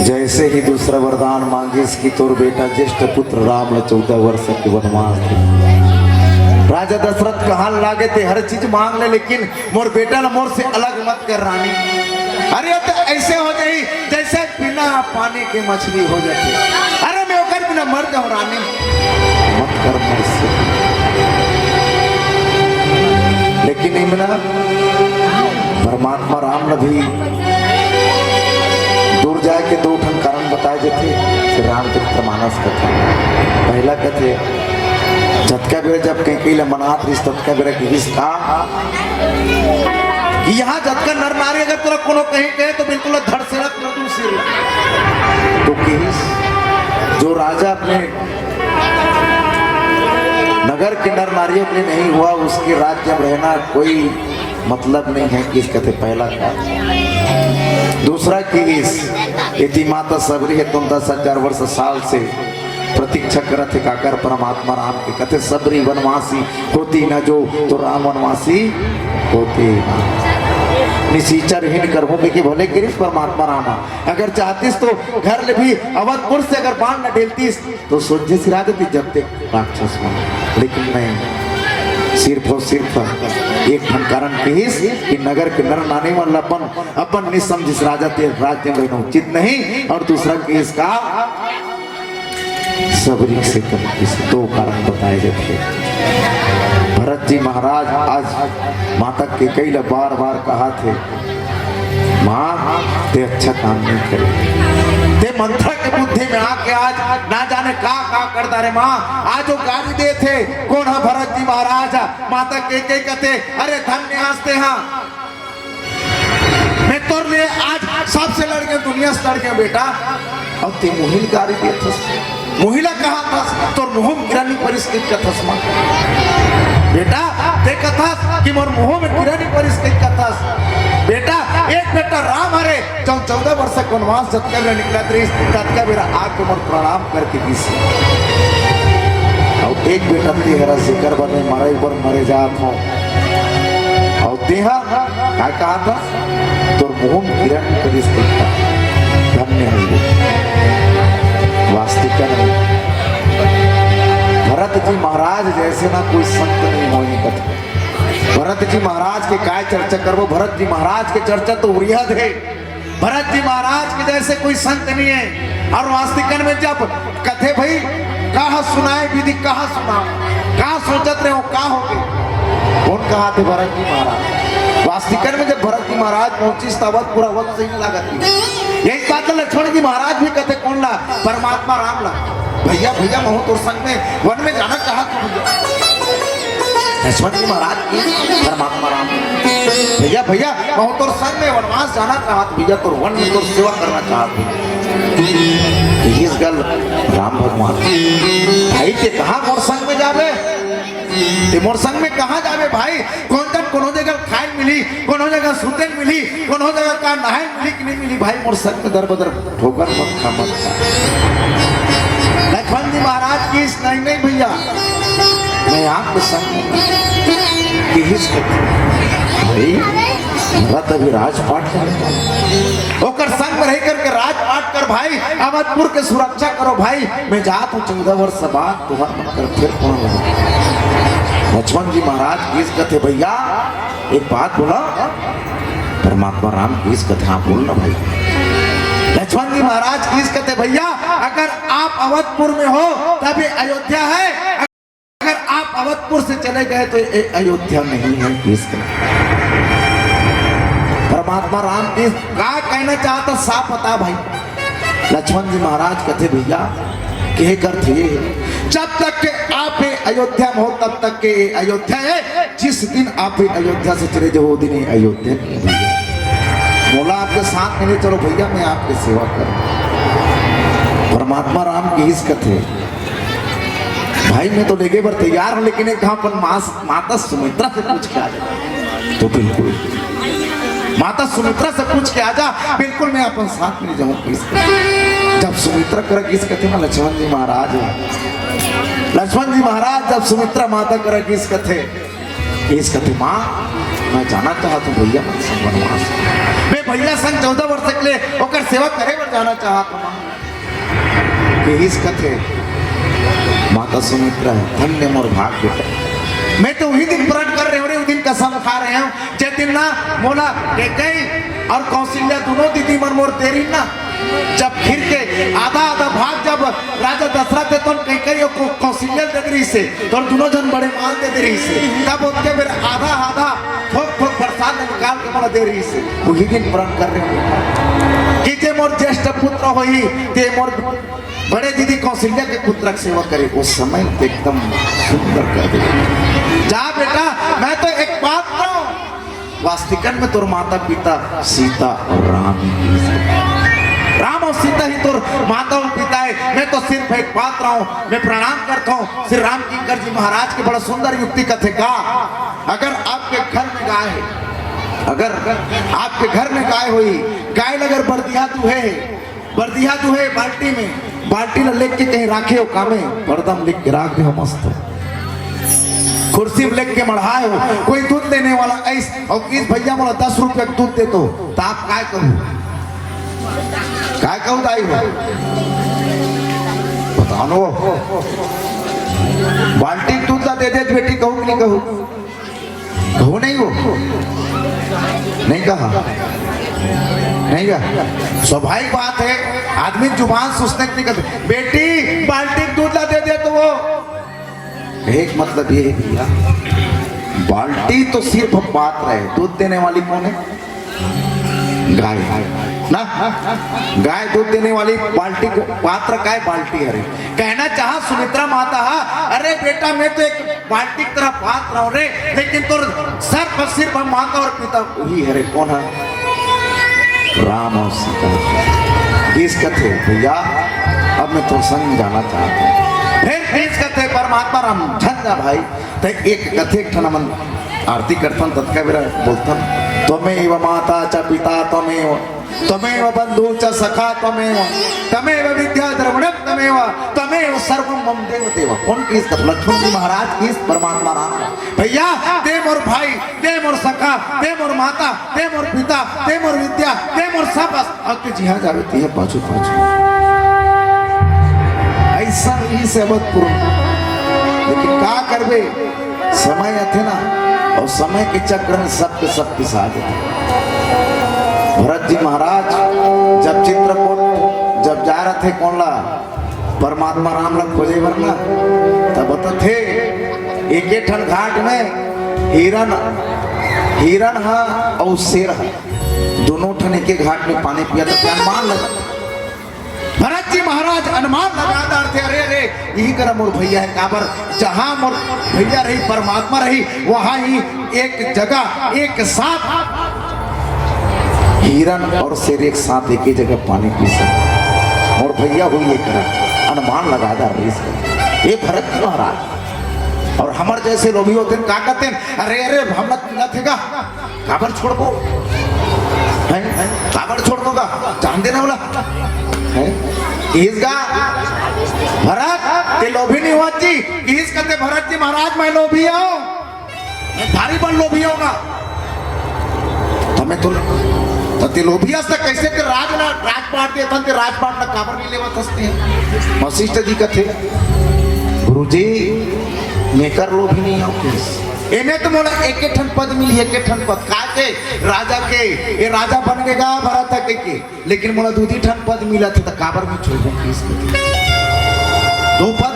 जैसे ही दूसरा वरदान मांगे इसकी तोर बेटा ज्येष्ठ पुत्र राम 14 वर्ष के वनवास राजा दशरथ कहाँ लागे थे हर चीज मांग ले, लेकिन मोर बेटा न मोर से अलग मत कर रानी। अरे तो ऐसे हो जाई जैसे बिना पानी के मछली हो जाती। अरे मैं ओकर बिना मर जाऊं रानी, मत कर मोर से। लेकिन इमना परमात्मा राम ने भी दूर जाए के दो ठन कारण बताए जाते रामचरितमानस कथा। पहला कथे झटका बेरा जब कहीं मनात रिश्त तत्का बेरा की का यहाँ जतका नर नारी अगर तोरा कोनो कहीं कहे तो बिल्कुल धड़ से रख तू सिर। तो किस जो राजा अपने नगर के नर नारियों के लिए नहीं हुआ उसके राज्य में रहना कोई मतलब नहीं है। किस कहते पहला का। दूसरा किस यदि माता सबरी है तुम 10,000 वर्ष साल से प्रतीक्षा करत है काकर परमात्मा राम के कहते सबरी वनवासी होती न जो तो राम वनवासी होते निशीचर हीन करहूं कि भले गिरीश परमात्मा रामा। अगर चाहतीस तो घर ले भी अवधपुर से अगर बाण न ढेलतीस तो सोचे सिरा देती जब तक राक्षस बन। लेकिन नहीं, सिर्फ और सिर्फ एक ठन कारण किस कि नगर के नर नाने वाला अपन नहीं समझिस राजा ते राज्य में रहना उचित नहीं। और दूसरा किस का सबरी से दो कारण बताए जाते। भरत जी महाराज आज माता के कई बार बार कहा थे माँ ते अच्छा काम नहीं करे, ते मंत्र के बुद्धि में आके आज ना जाने का करता रे माँ। आज वो गाली दे थे कौन है भरत जी महाराज। माता के कई कहते अरे धन्य हंसते हाँ मैं तोर लिए आज सबसे लड़के दुनिया से लड़के बेटा। और ते मुहिल गाली दे थे महिला कहा था तो मुंह गिरानी परिस्थिति का थसमा बेटा देखा था कि मोर मुंह में गिरानी परिस्थिति का थस बेटा। एक बेटा राम हरे जब 14 वर्ष का वनवास जब कर निकला तत्का मेरा आके मोर प्रणाम करके किस। और एक बेटा तेरा जिक्र बने मरे पर मरे जात हो। और तेहा क्या कहा था तो मुंह में गिरानी परिस्थिति का धन्य है वास्तविकता नहीं। भरत जी महाराज जैसे ना कोई संत नहीं होने कथे। भरत जी महाराज के काय चर्चा करो, भरत जी महाराज के चर्चा तो वृहद है। भरत जी महाराज के जैसे कोई संत नहीं है। और वास्तविकता में जब कथे भाई कहा सुनाए विधि कहा सुना कहा सोचत रहे हो कहा हो गए कौन कहा थे भरत जी महाराज। वास्तविकता में जब भरत जी महाराज पहुंची तब पूरा वक्त सही लागत। यही बात लक्ष्मण जी महाराज भी कहते कौन ला परमात्मा राम ला भैया भैया महू तो संग में वन में जाना चाहा तो लक्ष्मण जी महाराज की परमात्मा राम भैया भैया महू तो संग में वनवास जाना चाहा भैया तो वन में तो सेवा करना चाहते। इस गल राम भगवान भाई के कहा मोर संग में जावे मोर संग में कहा जावे भाई। कौन तक कोनो जगह खाए मिली कोनो जगह सुते मिली कोनो जगह का नहाए मिली कि नहीं मिली भाई मोर संग में दर बदर ठोकर मत खा मत खा। लक्ष्मण जी महाराज की इस नहीं नहीं भैया मैं आपके संग की हिस भाई रत अभी राजपाट ओकर संग में रह करके राजपाट कर भाई अवधपुर के सुरक्षा करो भाई। मैं जात हूँ 14 वर्ष बाद तुहर मत कर फिर कौन लगा। लक्ष्मण जी महाराज किस कथे भैया एक बात बोला परमात्मा राम किस कथे हाँ बोलना भाई। लक्ष्मण जी महाराज किस कथे भैया अगर आप अवधपुर में हो तब ये अयोध्या है, अगर आप अवधपुर से चले गए तो ये अयोध्या नहीं है। किस परमात्मा राम किस क्या कहना चाहता साफ बता भाई। लक्ष्मण जी महाराज कथे भैया कह कर थे जब तक के आप अयोध्या में हो तब तक के अयोध्या है। जिस दिन आप अयोध्या से चले जाओ दिन अयोध्या बोला आपके साथ मिले चलो भैया मैं आपकी सेवा करूं। परमात्मा राम की इस कथे भाई मैं तो लेके पर तैयार हूं लेकिन एक पर माता सुमित्रा से पूछ के आ जाए तो बिल्कुल माता सुमित्रा से पूछ के आ जा बिल्कुल मैं अपन साथ में जाऊं। जब सुमित्रा कर किस कथे में लक्ष्मण जी महाराज जब सुमित्रा माता कर किस कथे माँ मैं जाना चाहता हूँ भैया वनवास मैं भैया संग 14 वर्ष के लिए ओकर सेवा करे बर जाना चाहता हूँ। इस कथे माता सुमित्रा है धन्य मोर भाग बेटा मैं तो वही दिन प्रण कर रहे हो, उस दिन कसम खा रहे हूँ जे दिन ना मोला कैकेयी और कौशल्या दोनों दीदी मन मोर तेरी ना जब फिर के आधा आधा भाग जब राजा दशरथ तो कैकेयी को कौशल्या दे रही से तो दोनों जन बड़े माल दे रही से तब उसके फिर आधा आधा थोक थोक प्रसाद निकाल के मला दे रही से वही दिन प्रण कर रहे हो कि जे मोर ज्येष्ठ पुत्र होई ते मोर बड़े दीदी कौशल्या के पुत्र की सेवा करे। उस समय एकदम सुंदर कर दे जा बेटा। मैं तो एक बात कहूं वास्तविकन में तोर माता पिता सीता और राम और सीता ही तो माता और पिता है। मैं तो सिर्फ एक पात्र हूँ, मैं प्रणाम करता हूँ श्री राम किंकर जी महाराज की बड़ा सुंदर युक्ति कथे का। अगर आपके घर में गाय है, अगर आपके घर में गाय हुई, गाय अगर बर्दिया दुहे बाल्टी में, बाल्टी न लेके कहीं राखे हो कामे बर्दम लिख के राख दे मस्त कुर्सी में लेके मढ़ाए हो कोई दूध देने वाला ऐसे और किस भैया बोला 10 रुपये दूध दे तो आप काय कहूँ दाई हो बता लो बाल्टी दूध ला दे दे बेटी कहूँ कि नहीं कहूँ नहीं हो नहीं कहा नहीं कहा। स्वाभाविक बात है आदमी जुबान सोचने की निकलती बेटी बाल्टी दूध ला दे दे तो वो एक मतलब ये है भैया बाल्टी तो सिर्फ पात्र है, दूध देने वाली कौन है? गाय ना गाय दूध देने वाली बाल्टी को पात्र का है बाल्टी है। कहना चाहा सुमित्रा माता अरे बेटा मैं तो एक बाल्टी की तरह पात्र हूं रे लेकिन तो सिर्फ माता और पिता वही है रे। कौन है? राम और सीता। किस कथे भैया अब मैं तो संग जाना चाहता हूँ। फिर किस कथे परमात्मा राम झंझा भाई तो एक कथे ठनमन आरती करतन तत्का मेरा बोलतन त्वमेव माता च पिता त्वमेव बंधु च सखा त्वमेव विद्या द्रविणम त्वमेव सर्वम मम देव देव। कौन किस लक्ष्मण जी महाराज किस परमात्मा राम भैया दे मोर भाई दे मोर सखा दे मोर माता दे मोर पिता दे मोर विद्या दे मोर सब आपके जी हाँ जाती है पाछू ऐसा ही सेवत पूर्ण लेकिन क्या करबे समय थे ना और समय के चक्र में सब पिसा देते। भरत जी महाराज जब चित्रकूट जब जा रहे थे कौन ला परमात्मा राम ला खोजे वरना तब तो थे एक ठन घाट में हिरण हा और शेर हा दोनों ठन एक घाट में पानी पिया तो अनुमान लगा। भरत जी महाराज अनुमान लगातार थे अरे अरे यही करा मोर भैया है काबर जहां मोर भैया रही परमात्मा रही वहां ही एक जगह एक साथ हिरण और शेर एक साथ एक ही जगह पानी पी सकते और भैया हुई एक अनुमान लगातार ये भरत जी महाराज और हमारे जैसे लोभी होते हैं क्या कहते हैं अरे अरे हम थे काबर छोड़ दो काबर छोड़ दूंगा जान देना बोला इसका भरत ते लोभी नहीं हुआ जी किस कहते भरत जी महाराज मैं लोभी हूं मैं भारी बन लोभी होगा तो मैं तो ते लोभिया से कैसे ते राजपाट देता ते राजपाट ना काबर नहीं लेवा हंसते हैं। वशिष्ठ जी कहते गुरुजी मैं कर लोभी नहीं हूं किस एने तो मोला एक ठन पद मिली एक ठन पद काके राजा के ये राजा बन गएगा भरत के लेकिन मोला दूधी ठन पद मिला था तो काबर में छोड़ दूं किस दो पद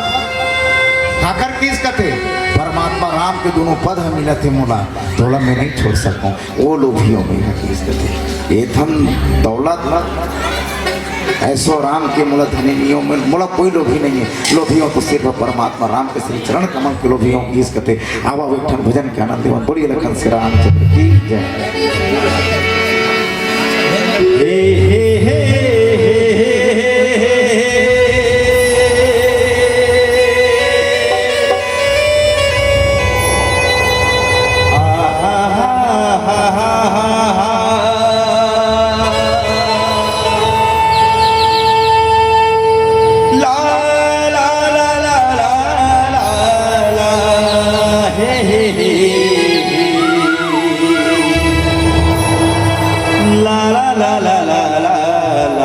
काकर किस कथे परमात्मा राम के दोनों पद हम मिला थे मोला थोड़ा मैं नहीं छोड़ सकूं वो लोभियों में किस कथे ये धन दौलत ऐसो राम के मोला धनियों में मोला कोई लोभी नहीं है। लोभियों तो सिर्फ परमात्मा राम के श्री चरण कमल के लोभियों की इस कथे आवा विठन भजन के आनंद देवन बोलिए लखन श्री रामचंद्र की जय। la la la la la la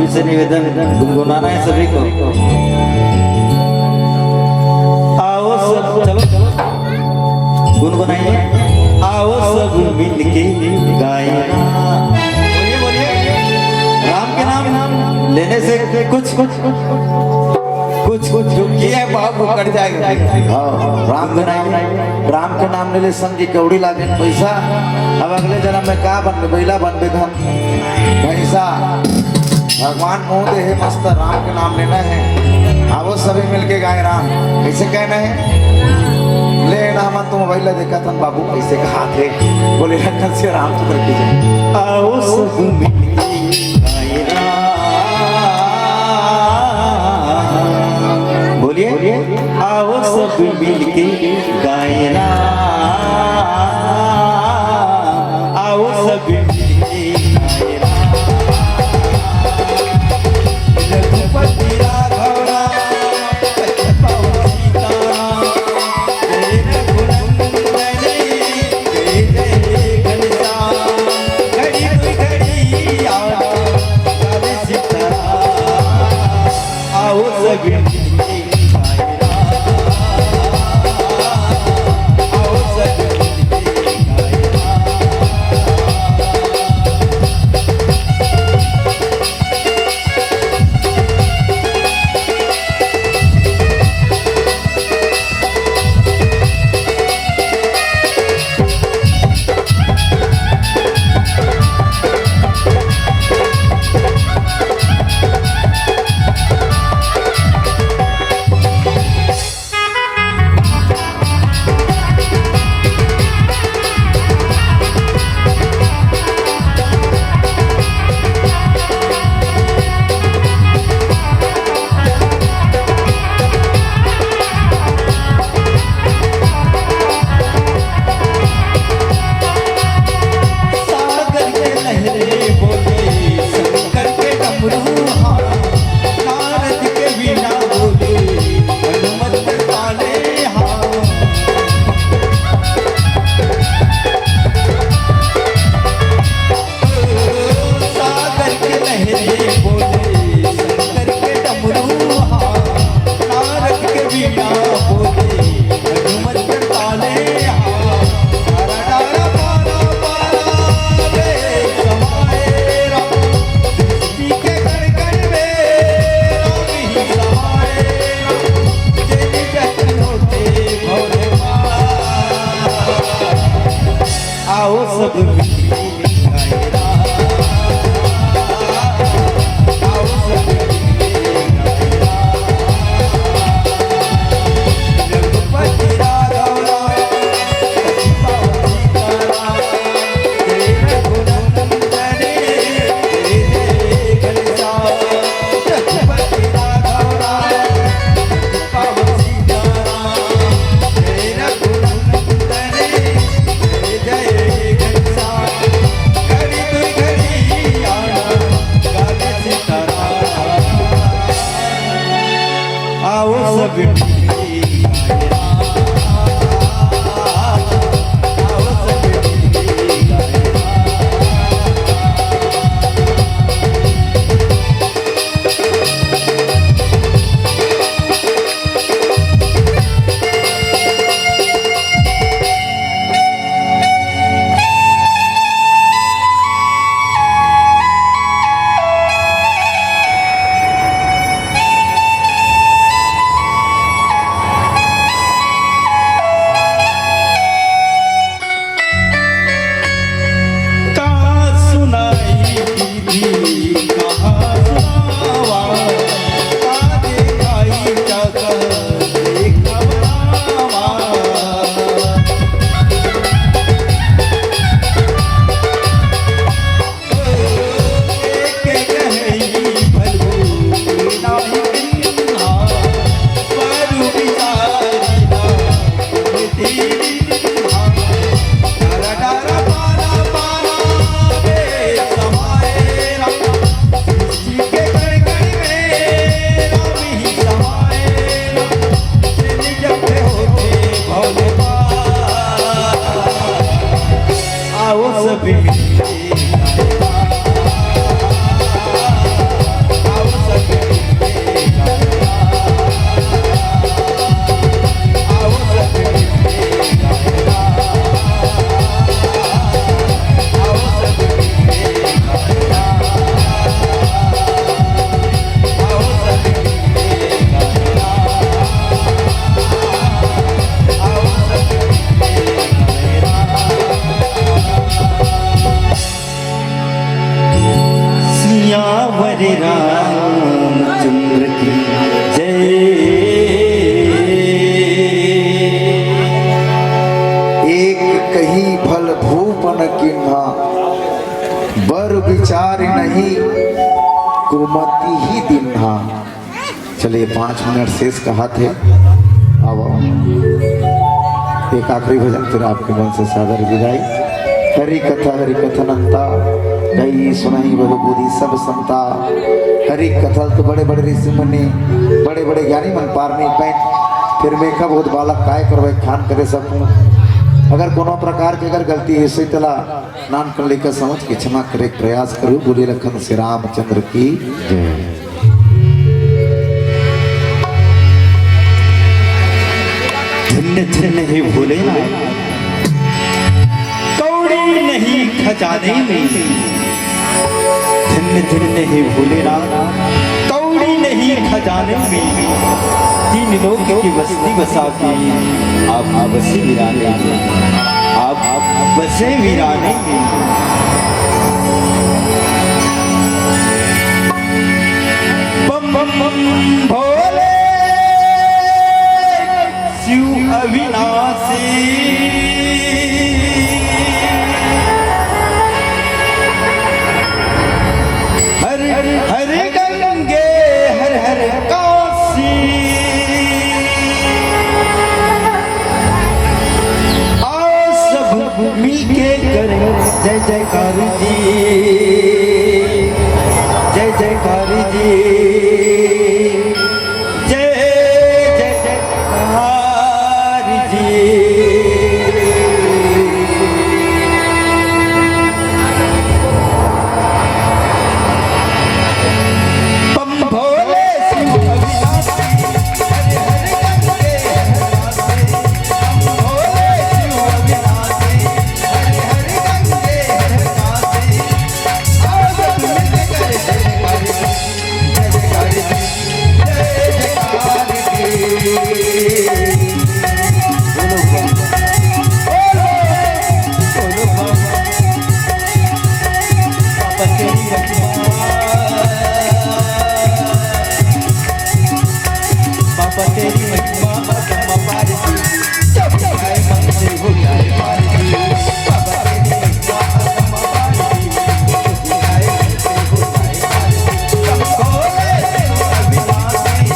सभी से निवेदन गुनगुनाना है सभी को। आओ सब चलो चलो गुनगुनाइए। आओ सब मिल के गाए। बोलिए बोलिए। राम के नाम लेने से कुछ कुछ कुछ कुछ जो किया है बाबू कट जाएगा। हाँ, राम के नाम ले ले संगी कौड़ी लागे पैसा। अब अगले जन्म में का बनबे, बैला बनबे, धन भैंसा। भगवान मुंह दे है मस्त, राम के नाम लेना है। आओ सभी मिलके गाए राम। कैसे कहना है? ले ना हम तुम मोबाइल देखा था बाबू कैसे कहा थे, बोले रखन से रामचंद्र की जय। आओ सब मिलके गाए राम। बोलिए। आओ सब मिलके गाए राम। आओ सब मिलके गाए राम। रघुपति राघव राम, पवन सीताराम, जय रघुनंदन जय जय घनश्याम। घड़ी घड़ी याद गावे सीताराम। आओ सब मिलके गाए राम। आओ सब मिलके गाए राम। सागर के लहरे बोले शंकर के डमरू हाँ। नारद के वीणा बोले हनुमत ताले हाँ। सागर के लहरे बोले शंकर के डमरू हाँ। नारद के वीणा बोले हनुमत ताले हाँ। डारा डारा पारा पारा रे समाए राम। सृष्टि के कण कण में राम ही समाए राम। जय जय होते भोले बाबा। आओ सब मिलके गाए राम। आओ सब मिलके गाए राम। रघुपति राघव राम, पवन सीताराम, जय रघुनंदन जय जय घनश्याम। रघुपति राघव राम, पवन सीताराम, जय रघुनंदन जय जय घनश्याम। घड़ी घड़ी आना गावे सीताराम। आओ सब मिलके गाए राम। आओ सब मिलके गाए कहाँ सुनाई दीदी कहाँ सुनावा। कहाँ दिखाई जगह देखवावा। एक कहीं भलू नाही बिन्हा। परू बिचारी ना तेरी हाँ। डारा डारा पारा पारा रे समाए राम। सृष्टि के कण कण में राम ही समाए राम। जय जय होते भोले बाबा। आओ सब मिलके गाए राम। चलिए 5 मिनट शेष कहा थे। अब एक आखिरी भजन फिर आपके मन से सादर विदाई। हरि कथन अंता गई सुनाई बहु बुद्धि सब संता। हरि कथल तो बड़े बड़े ऋषि मुनि बड़े बड़े ज्ञानी मन पार नहीं पाए। फिर मैं कब बहुत बालक काय करवे खान करे सकूं। अगर कोनो प्रकार की अगर गलती है सही तला नान कर लेकर समझ के क्षमा करे प्रयास करूं। बोले लखन श्री रामचंद्र की जय। धन्य धन्य है भोलेनाथ, कौड़ी नहीं खजाने में। धन्य धन्य है भोलेनाथ, कौड़ी नहीं खजाने में। 3 लोग की बस्ती बसा के आप बसे वीराने में। आप बसे वीराने में। बम बम बम भोले शिव अविनाशी। हर हर गंगे हर हर काशी। आओ सब मिलके करें जय जयकार जी। जय जयकार जी। जय जय जयकार जी। बम भोले शिव अविनाशी। हर हर गंगे हर काशी। बम भोले शिव अविनाशी। हर हर गंगे हर काशी। आओ सब मिलके करें जय जयकार जी। जय जयकार जी। जय जयकार जी। बोलो बाबा पापा तेरी महिमा। पापा तेरी महिमा अगम पारसी। जब जाए मन से हो जाए पारसी। पापा तेरी महिमा अगम पारसी। जब जाए मन से हो जाए पारसी। बम भोले शिव अविनाशी।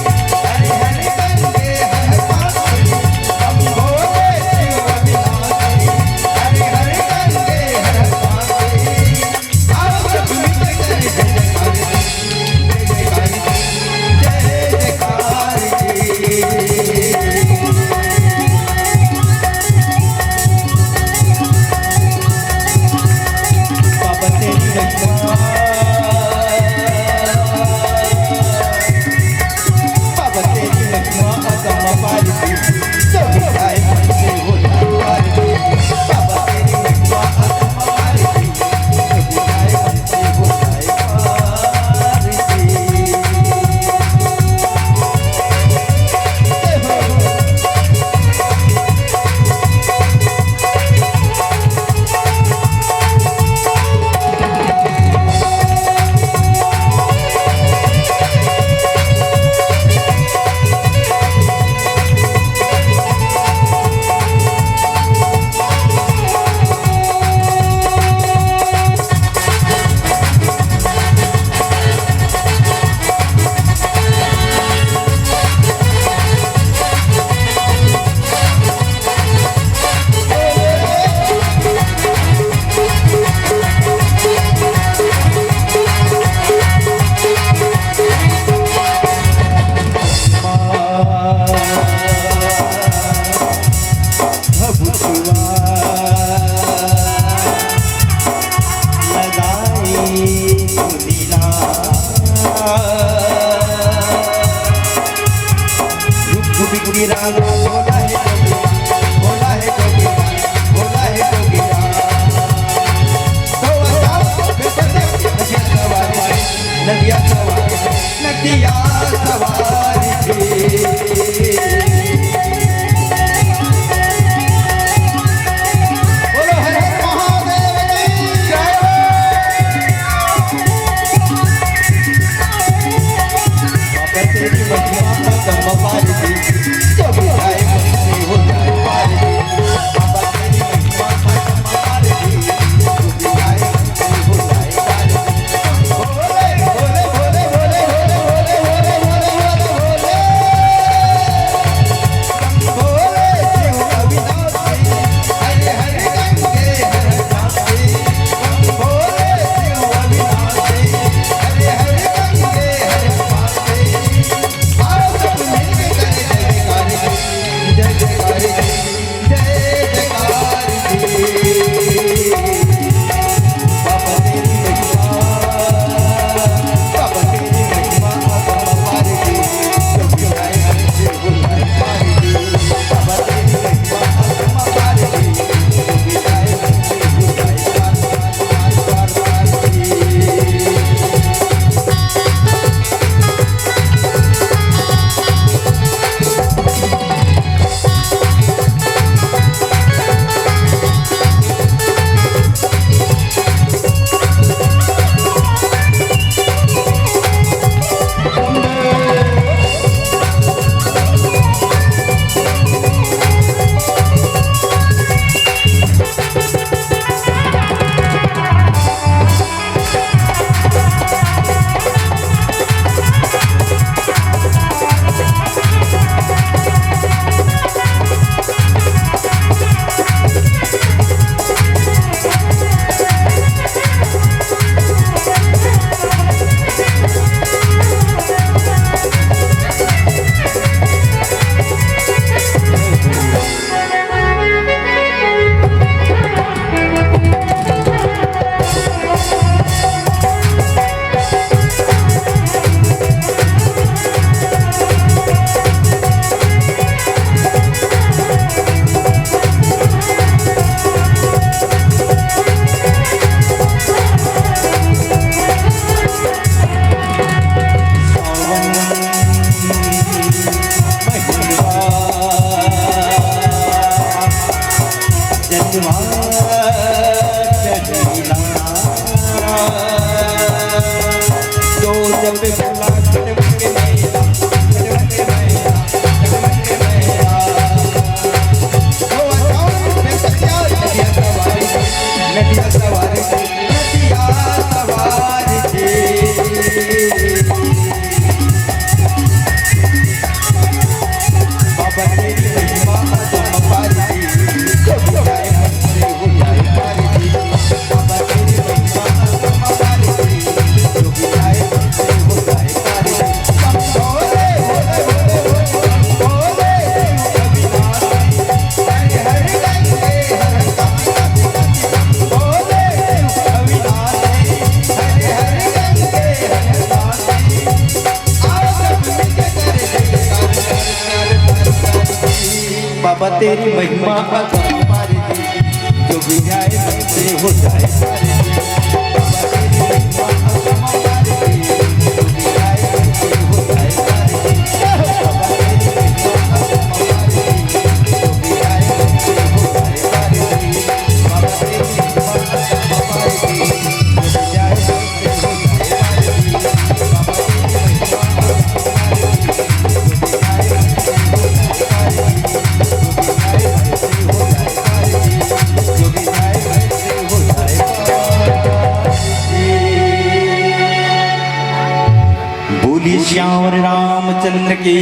हर हर गंगे हर काशी। बम भोले शिव अविनाशी। हर हर गंगे हर काशी। आओ सब मिलके करें जय जयकार जी। जय जयकार जी। जय जयकार जी। पापा तेरी महिमा। पापा तेरी महिमा अगम पारसी। जब जाए मन से हो जाए पारसी। पापा तेरी महिमा अगम पारसी। जब जाए मन से हो जाए पारसी। जय हो। नदिया सवारी थी। बोलो हर हर महादेव की जय। पापा तेरी महिमा अगम पारसी। जब जाए जो जब भुला खटमट के मैया खटमट के मैया खटमट के मैया नदिया सवारी नदिया सवारी बाबा तेरी महिमा तुम पारी कभी जाए हमसे हो जाए पारी बाबा तेरी महिमा तुम पारी कभी जाए हमसे हो जाए पारी बोले बोले कभी ना हर हर गंगे हर बोले कभी ना हर हर गंगे हर आओ सब मिलके करे बाबा तेरी महिमा हमारी जो भी जाए हमसे हो जाए बाबा तेरी महिमा हमारी जो भी जाए हमसे हो जाए बाबा तेरी महिमा हमारी जो भी जाए हमसे हो जाए बाबा तेरी महिमा हमारी जो भी जाए हमसे हो जाए बाबा तेरी महिमा बोली श्याम रामचंद्र की